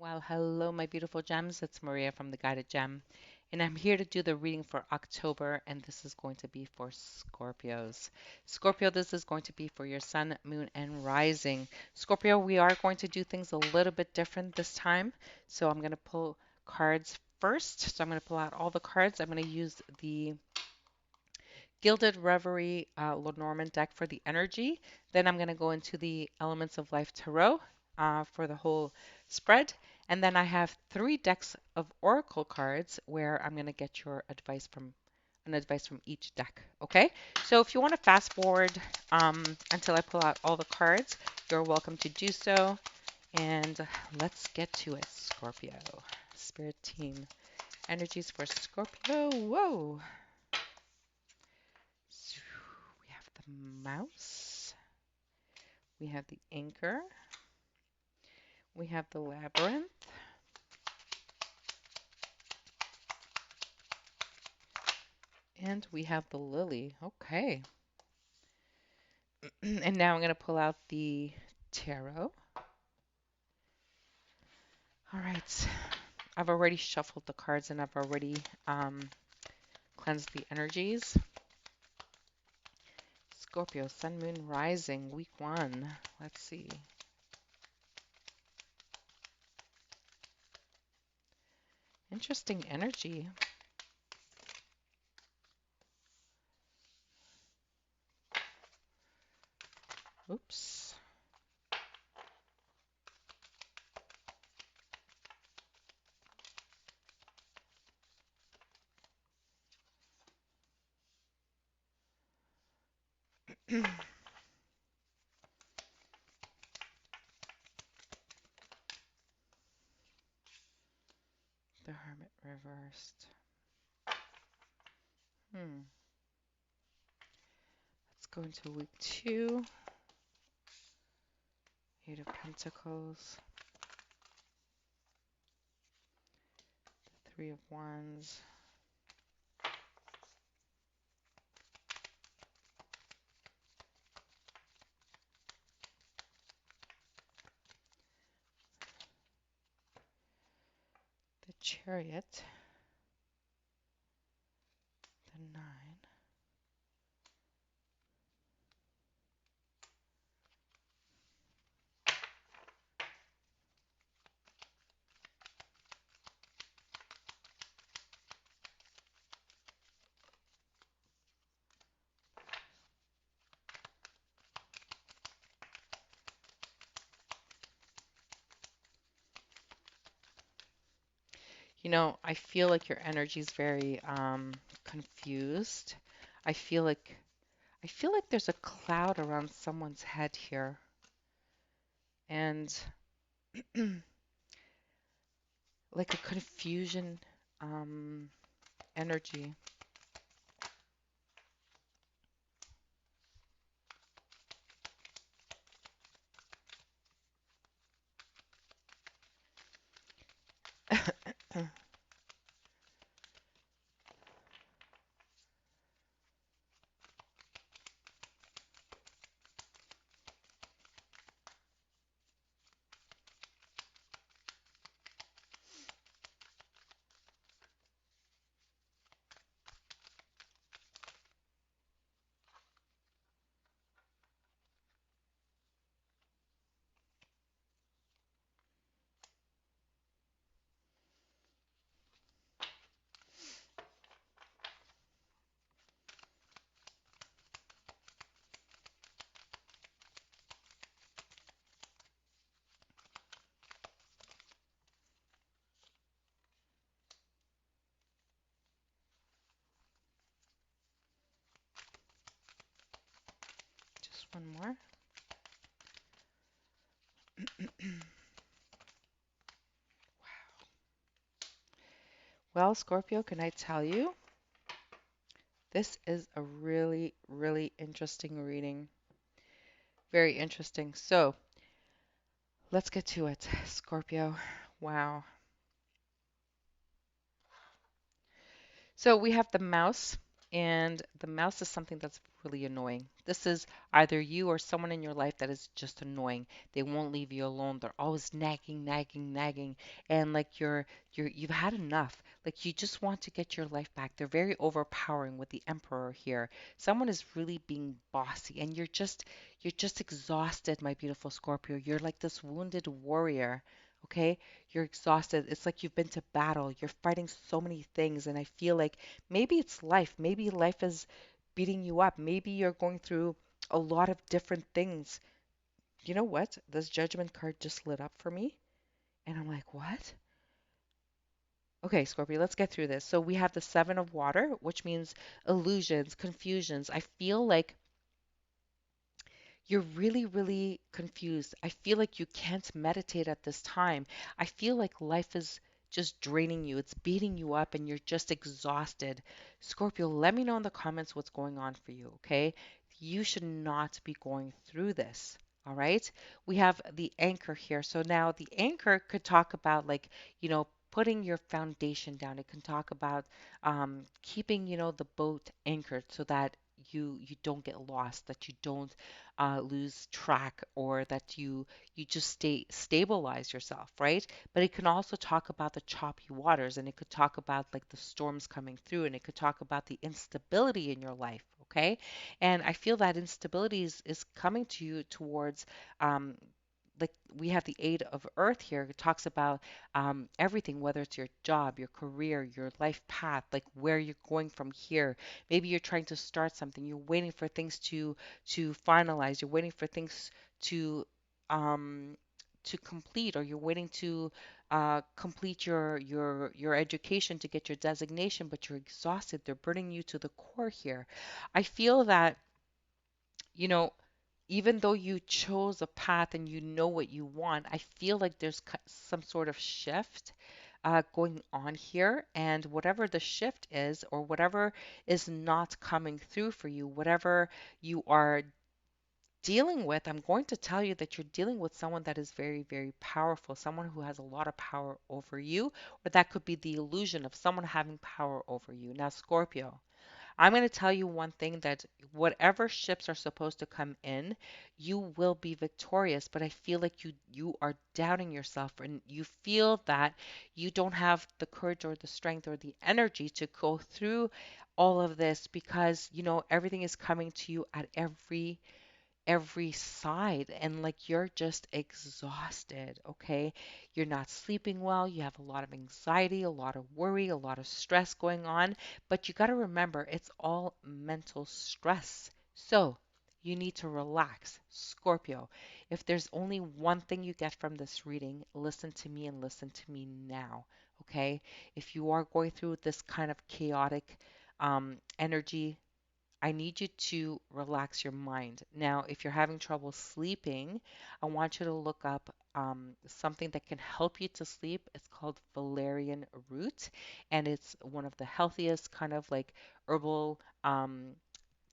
Well, hello, my beautiful gems. It's Maria from the Guided Gem, and I'm here to do the reading for October, and this is going to be for Scorpios. Scorpio, this is going to be for your sun, moon, and rising. Scorpio, we are going to do things a little bit different this time, so I'm going to pull cards first. So I'm going to pull out all the cards. I'm going to use the Gilded Reverie Lenormand deck for the energy. Then I'm going to go into the Elements of Life Tarot for the whole spread. And then I have three decks of Oracle cards where I'm going to get your advice from an advice from each deck. Okay, so if you want to fast forward until I pull out all the cards, you're welcome to do so. And let's get to it, Scorpio. Spirit team energies for Scorpio. Whoa. So we have the mouse, we have the anchor, we have the labyrinth, and we have the lily. Okay. And now I'm going to pull out the tarot. All right. I've already shuffled the cards and I've already cleansed the energies. Scorpio, Sun, Moon, Rising, week one. Let's see. Interesting energy. Oops. The Hermit reversed. Hmm. Let's go into week two. Eight of Pentacles, Three of Wands, the Chariot, the Nine, I feel like your energy is very confused. I feel like I feel like there's a cloud around someone's head here, and like a confusion um, energy. Just one more. Well, Scorpio, can I tell you? This is a really, really interesting reading. Very interesting. So let's get to it, Scorpio. Wow. So we have the mouse, and the mouse is something that's really annoying. This is either you or someone in your life that is just annoying. They won't leave you alone. They're always nagging, nagging, nagging, and like you've had enough. Like you just want to get your life back. They're very overpowering with the Emperor here. Someone is really being bossy, and you're just exhausted, my beautiful Scorpio. You're like this wounded warrior. Okay, you're exhausted. It's like you've been to battle. You're fighting so many things, and I feel like maybe it's life. Maybe life is beating you up. Maybe you're going through a lot of different things. You know what? This judgment card just lit up for me, and I'm like, what? Okay, Scorpio, let's get through this. So we have the Seven of Water, which means illusions, confusions. I feel like you're really, really confused. I feel like you can't meditate at this time. I feel like life is just draining you. It's beating you up and you're just exhausted. Scorpio, let me know in the comments what's going on for you, okay? You should not be going through this. All right. We have the anchor here. So now the anchor could talk about like, putting your foundation down. It can talk about keeping, the boat anchored so that you don't get lost, that you don't lose track, or that you just stay stabilize yourself, right? But it can also talk about the choppy waters, and it could talk about like the storms coming through, and it could talk about the instability in your life. Okay, and I feel that instability is coming to you towards um, like we have the Eight of Earth here. It talks about everything, whether it's your job, your career, your life path, like where you're going from here. Maybe you're trying to start something. You're waiting for things to finalize. You're waiting for things to um, to complete, or you're waiting to complete your education to get your designation, but you're exhausted. They're burning you to the core here. I feel that you know even though you chose a path and you know what you want, I feel like there's some sort of shift going on here. And whatever the shift is, or whatever is not coming through for you, whatever you are dealing with, I'm going to tell you that you're dealing with someone that is very, very powerful, someone who has a lot of power over you, or that could be the illusion of someone having power over you. Now, Scorpio. I'm going to tell you one thing, that whatever ships are supposed to come in, you will be victorious, but I feel like you are doubting yourself, and you feel that you don't have the courage or the strength or the energy to go through all of this, because everything is coming to you at every side, and like you're just exhausted. Okay, you're not sleeping well, you have a lot of anxiety, a lot of worry, a lot of stress going on, but you got to remember it's all mental stress. So you need to relax, Scorpio. If there's only one thing you get from this reading, listen to me, and listen to me now. Okay, if you are going through this kind of chaotic energy, I need you to relax your mind. Now, if you're having trouble sleeping, I want you to look up something that can help you to sleep. It's called valerian root, and it's one of the healthiest kind of like herbal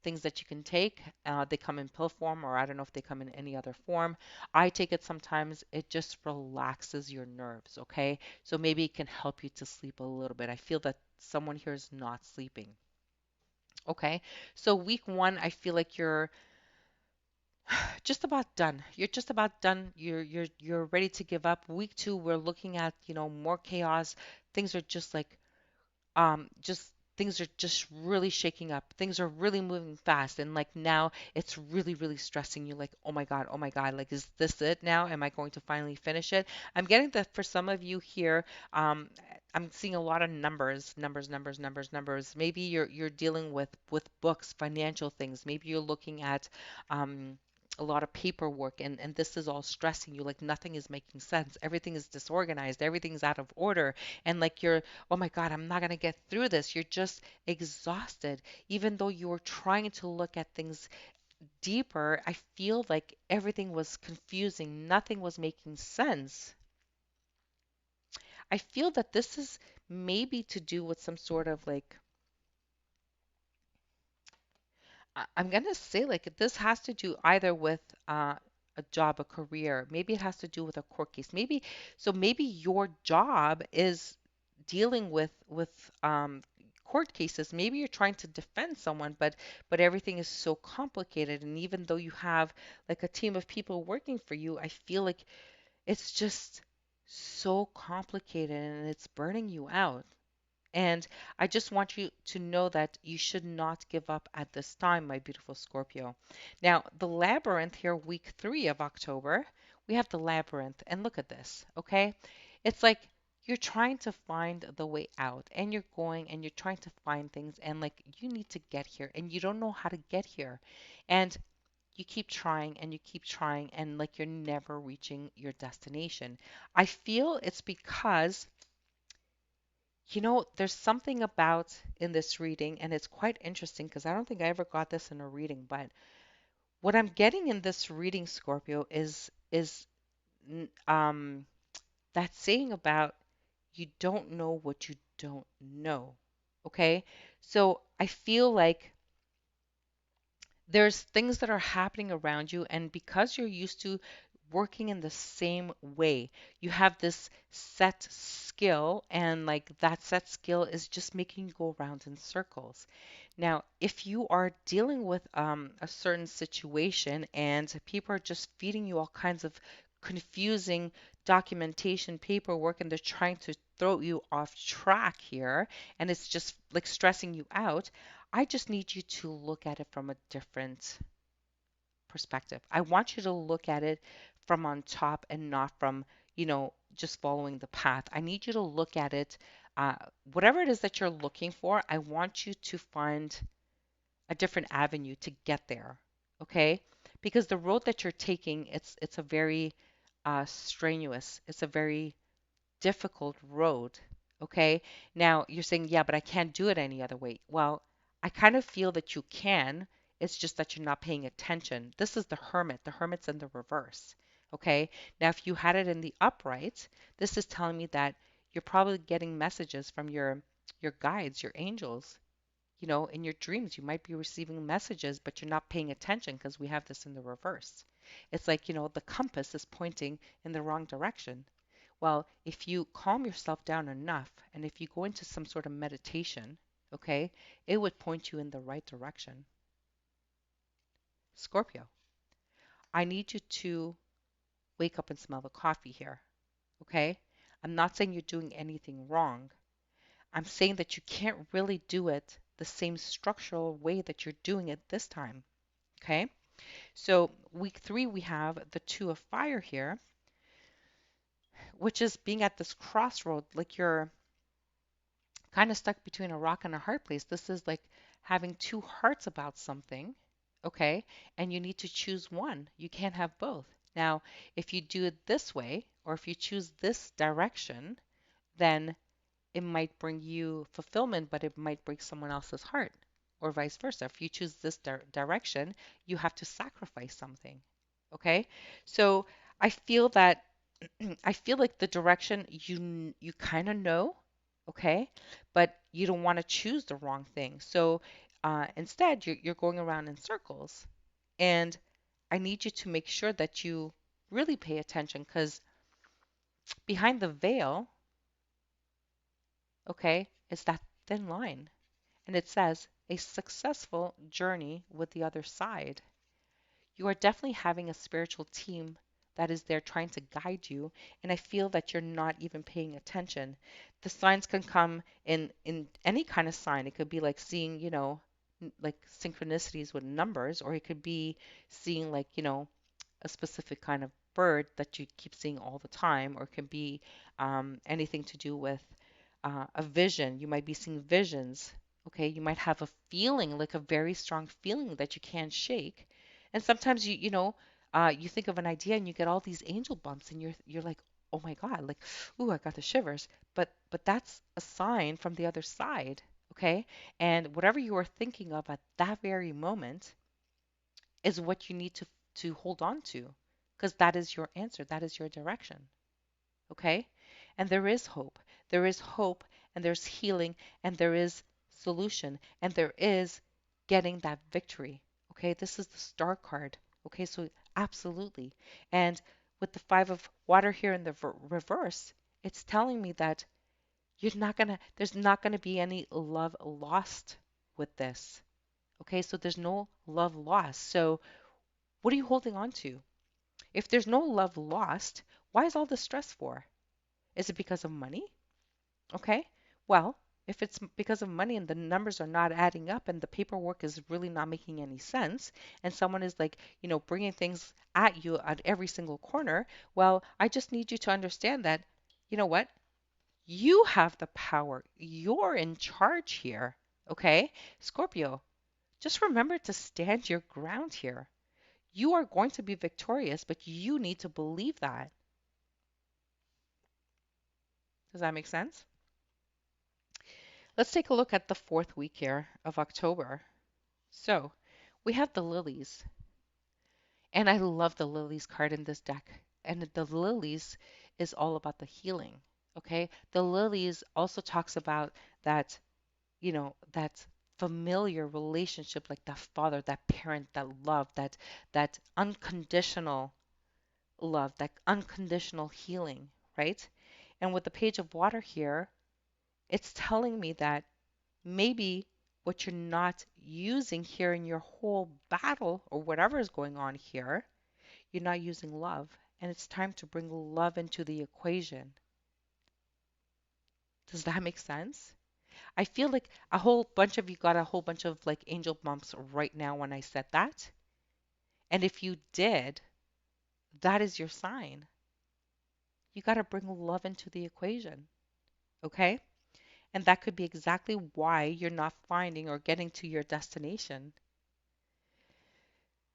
things that you can take. They come in pill form, or I don't know if they come in any other form. I take it sometimes. It just relaxes your nerves, okay? So maybe it can help you to sleep a little bit. I feel that someone here is not sleeping. Okay, so week one, I feel like you're just about done. You're just about done. You're ready to give up. Week two, we're looking at, more chaos. Things are just like just things are just really shaking up. Things are really moving fast, and like now it's really, really stressing you. Like, oh my God, like is this it now? Am I going to finally finish it? I'm getting that for some of you here. Um, I'm seeing a lot of numbers, numbers, numbers, numbers, numbers. Maybe you're dealing with books, financial things. Maybe you're looking at a lot of paperwork, and this is all stressing you. Like nothing is making sense. Everything is disorganized. Everything's out of order, and like you're, oh my God, I'm not going to get through this. You're just exhausted. Even though you were trying to look at things deeper, I feel like everything was confusing. Nothing was making sense. I feel that this is maybe to do with some sort of like, I'm going to say like this has to do either with a job, a career. Maybe it has to do with a court case. Maybe your job is dealing with court cases. Maybe you're trying to defend someone, but everything is so complicated. And even though you have like a team of people working for you, I feel like it's just so complicated and it's burning you out. And I just want you to know that you should not give up at this time, my beautiful Scorpio. Now, the labyrinth here, week 3 of October, we have the labyrinth. And look at this, okay? It's like you're trying to find the way out and you're going and you're trying to find things and like you need to get here and you don't know how to get here. And you keep trying and you keep trying and like you're never reaching your destination. I feel it's because there's something about in this reading, and it's quite interesting because I don't think I ever got this in a reading, but what I'm getting in this reading, Scorpio, is that saying about you don't know what you don't know. Okay? So I feel like there's things that are happening around you, and because you're used to working in the same way, you have this set skill, and like that set skill is just making you go around in circles. Now, if you are dealing with a certain situation and people are just feeding you all kinds of confusing documentation, paperwork, and they're trying to throw you off track here, and it's just like stressing you out, I just need you to look at it from a different perspective. I want you to look at it from on top and not from, just following the path. I need you to look at it, uh, whatever it is that you're looking for, I want you to find a different avenue to get there. Okay? Because the road that you're taking, it's a very strenuous, it's a very difficult road. Okay. Now you're saying, yeah, but I can't do it any other way. Well, I kind of feel that you can. It's just that you're not paying attention. This is the hermit. The hermit's in the reverse. Okay. Now, if you had it in the upright, this is telling me that you're probably getting messages from your guides, your angels. In your dreams, you might be receiving messages, but you're not paying attention because we have this in the reverse. It's like, the compass is pointing in the wrong direction. Well, if you calm yourself down enough and if you go into some sort of meditation, okay, it would point you in the right direction. Scorpio, I need you to wake up and smell the coffee here, okay? I'm not saying you're doing anything wrong. I'm saying that you can't really do it the same structural way that you're doing it this time, okay? So, week 3, we have the Two of Fire here, which is being at this crossroad, like you're kind of stuck between a rock and a hard place. This is like having two hearts about something, okay? And you need to choose one. You can't have both. Now, if you do it this way, or if you choose this direction, then it might bring you fulfillment, but it might break someone else's heart, or vice versa. If you choose this direction, you have to sacrifice something, okay? So I feel that I feel like the direction you kind of know, okay, but you don't want to choose the wrong thing. So instead, you're going around in circles, and I need you to make sure that you really pay attention because behind the veil, okay, is that thin line, and it says a successful journey with the other side. You are definitely having a spiritual team that is there trying to guide you, and I feel that you're not even paying attention. The signs can come in any kind of sign. It could be like seeing, like synchronicities with numbers, or it could be seeing like, a specific kind of bird that you keep seeing all the time, or it can be anything to do with a vision. You might be seeing visions. Okay, you might have a feeling, like a very strong feeling that you can't shake. And sometimes you think of an idea and you get all these angel bumps, and you're like, oh my God, like, ooh, I got the shivers. But that's a sign from the other side. Okay, and whatever you are thinking of at that very moment is what you need to hold on to, because that is your answer, that is your direction. Okay? And there is hope. There is hope, and there's healing, and there is solution, and there is getting that victory. Okay? This is the star card. Okay? So absolutely. And with the 5 of water here in the reverse, it's telling me that there's not gonna be any love lost with this. Okay, so there's no love lost. So what are you holding on to? If there's no love lost, why is all the stress for? Is it because of money? Okay. Well, if it's because of money and the numbers are not adding up and the paperwork is really not making any sense, and someone is like, bringing things at you at every single corner, well, I just need you to understand that, you know what? You have the power. You're in charge here. Okay? Scorpio, just remember to stand your ground here. You are going to be victorious, but you need to believe that. Does that make sense? Let's take a look at the fourth week here of October. So we have the lilies, and I love the lilies card in this deck. And the lilies is all about the healing. Okay, the lilies also talks about that, that familiar relationship, like that father, that parent, that love, that unconditional love, that unconditional healing, right? And with the page of water here, it's telling me that maybe what you're not using here in your whole battle or whatever is going on here, you're not using love. And it's time to bring love into the equation. Does that make sense? I feel like a whole bunch of you got a whole bunch of like angel bumps right now when I said that. And if you did, that is your sign. You got to bring love into the equation. Okay? And that could be exactly why you're not finding or getting to your destination.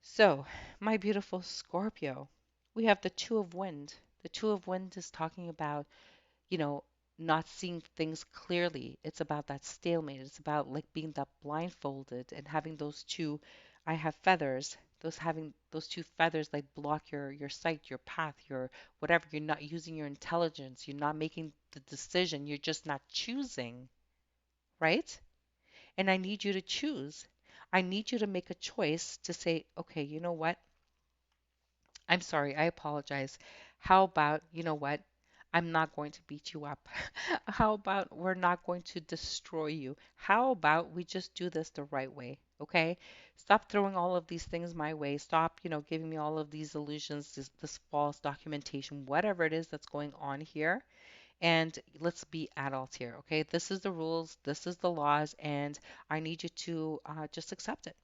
So, my beautiful Scorpio, we have the Two of Wind. The Two of Wind is talking about, you know, not seeing things clearly. It's about that stalemate. It's about like being that blindfolded and having those two, I have feathers, those having those two feathers like block your sight, your path, your whatever. You're not using your intelligence. You're not making the decision. You're just not choosing, right? And I need you to choose. I need you to make a choice to say, okay, you know what? I'm sorry, I apologize. How about, you know what? I'm not going to beat you up. How about we're not going to destroy you? How about we just do this the right way? Okay? Stop throwing all of these things my way. Stop, giving me all of these illusions, this false documentation, whatever it is that's going on here. And let's be adults here. Okay? This is the rules, this is the laws, and I need you to just accept it.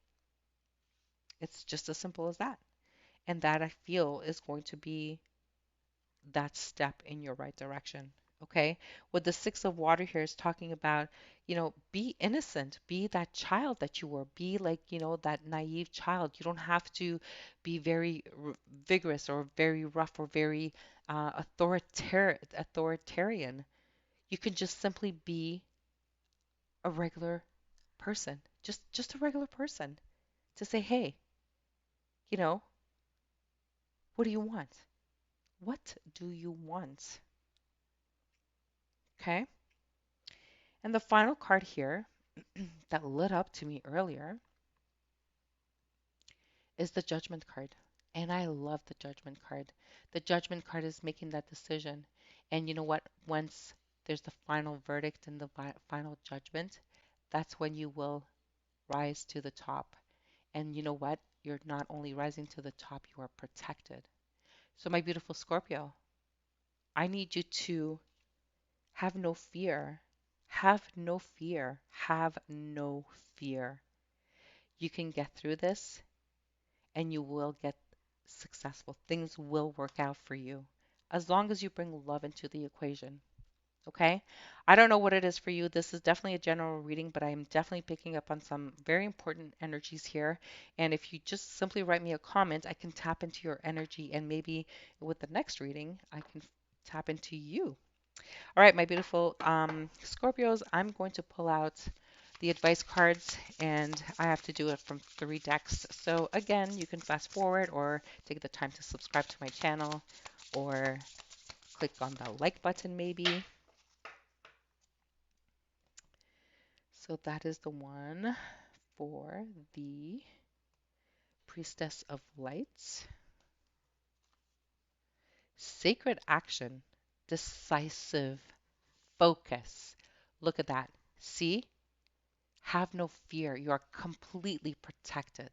It's just as simple as that. And that I feel is going to be that step in your right direction. Okay. What the Six of Water here is talking about, be innocent, be that child that you were, be like, that naive child. You don't have to be very vigorous or very rough or very authoritarian. You can just simply be a regular person, just a regular person to say, hey, you know, what do you want? What do you want? Okay. And the final card here that lit up to me earlier is the Judgment card. And I love the Judgment card. The Judgment card is making that decision. And you know what? Once there's the final verdict and the final judgment, that's when you will rise to the top. And you know what? You're not only rising to the top, you are protected. So, my beautiful Scorpio, I need you to have no fear. Have no fear. Have no fear. You can get through this and you will get successful. Things will work out for you as long as you bring love into the equation. Okay? I don't know what it is for you. This is definitely a general reading, but I am definitely picking up on some very important energies here. And if you just simply write me a comment, I can tap into your energy and maybe with the next reading, I can tap into you. All right, my beautiful Scorpios, I'm going to pull out the advice cards and I have to do it from 3 decks. So again, you can fast forward or take the time to subscribe to my channel or click on the like button maybe. So that is the one for the Priestess of Lights. Sacred action, decisive focus. Look at that. See? Have no fear. You are completely protected.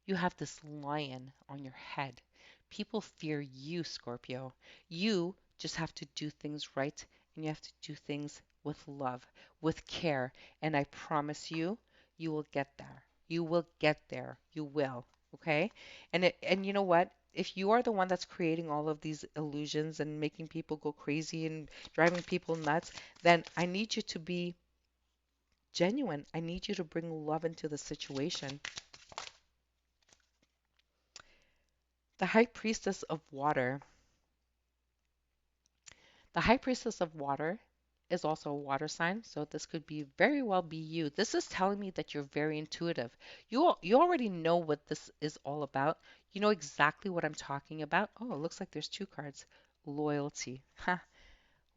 You have this lion on your head. People fear you, Scorpio. You just have to do things right and you have to do things with love, with care. And I promise you, you will get there. You will get there. You will. Okay? And you know what? If you are the one that's creating all of these illusions and making people go crazy and driving people nuts, then I need you to be genuine. I need you to bring love into the situation. The High Priestess of Water. The High Priestess of Water is also a water sign, so this could be very well be you. This is telling me that you're very intuitive. You already know what this is all about. You know exactly what I'm talking about. Oh, it looks like there's two cards. Loyalty. Ha,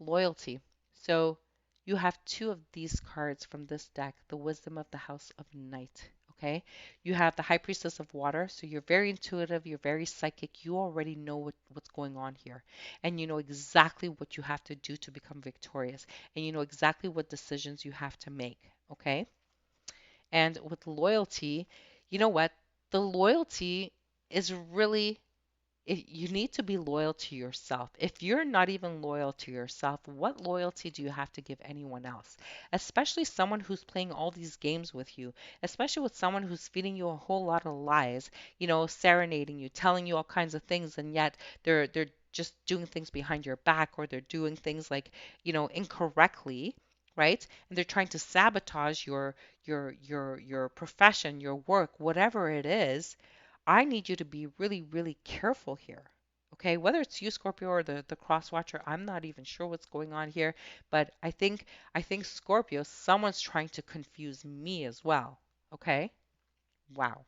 loyalty. So you have two of these cards from this deck, the Wisdom of the House of Night. Okay, you have the High Priestess of Water, so you're very intuitive, you're very psychic, you already know what's going on here, and you know exactly what you have to do to become victorious, and you know exactly what decisions you have to make. Okay, and with loyalty, you know what? The loyalty is really you need to be loyal to yourself. If you're not even loyal to yourself, what loyalty do you have to give anyone else? Especially someone who's playing all these games with you, especially with someone who's feeding you a whole lot of lies, you know, serenading you, telling you all kinds of things, and yet they're just doing things behind your back or they're doing things like, you know, incorrectly, right? And they're trying to sabotage your profession, your work, whatever it is. I need you to be really, really careful here. Okay, whether it's you, Scorpio, or the cross watcher, I'm not even sure what's going on here, but I think Scorpio, someone's trying to confuse me as well. Okay? Wow.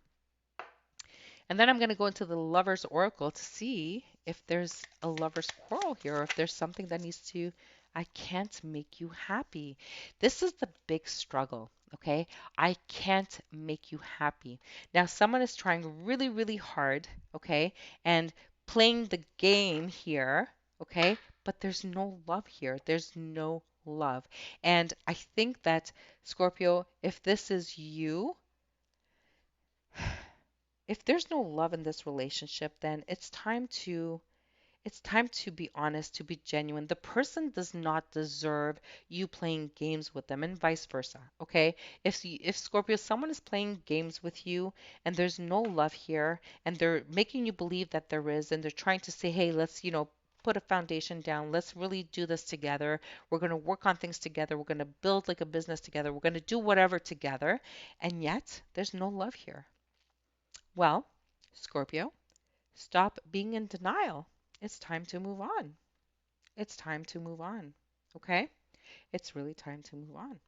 And then I'm going to go into the Lover's Oracle to see if there's a lover's quarrel here or if there's something that needs to, I can't make you happy. This is the big struggle, okay? I can't make you happy. Now, someone is trying really, really hard, okay, and playing the game here, okay, but there's no love here. There's no love. And I think that, Scorpio, if this is you, if there's no love in this relationship, then it's time to be honest, to be genuine. The person does not deserve you playing games with them and vice versa, okay? If Scorpio, someone is playing games with you and there's no love here and they're making you believe that there is and they're trying to say, "Hey, let's, put a foundation down. Let's really do this together. We're going to work on things together. We're going to build like a business together. We're going to do whatever together." And yet, there's no love here. Well, Scorpio, stop being in denial. It's time to move on. It's time to move on. Okay? It's really time to move on.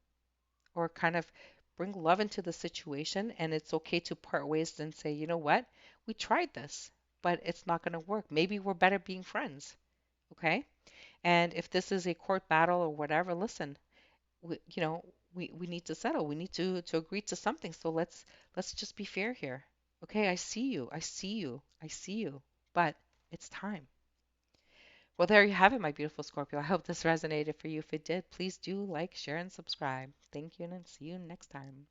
Or kind of bring love into the situation, and it's okay to part ways and say, you know what? We tried this, but it's not going to work. Maybe we're better being friends. Okay? And if this is a court battle or whatever, listen, we need to settle. We need to agree to something. So let's just be fair here. Okay, I see you. I see you. I see you. But it's time. Well, there you have it, my beautiful Scorpio. I hope this resonated for you. If it did, please do like, share, and subscribe. Thank you, and see you next time.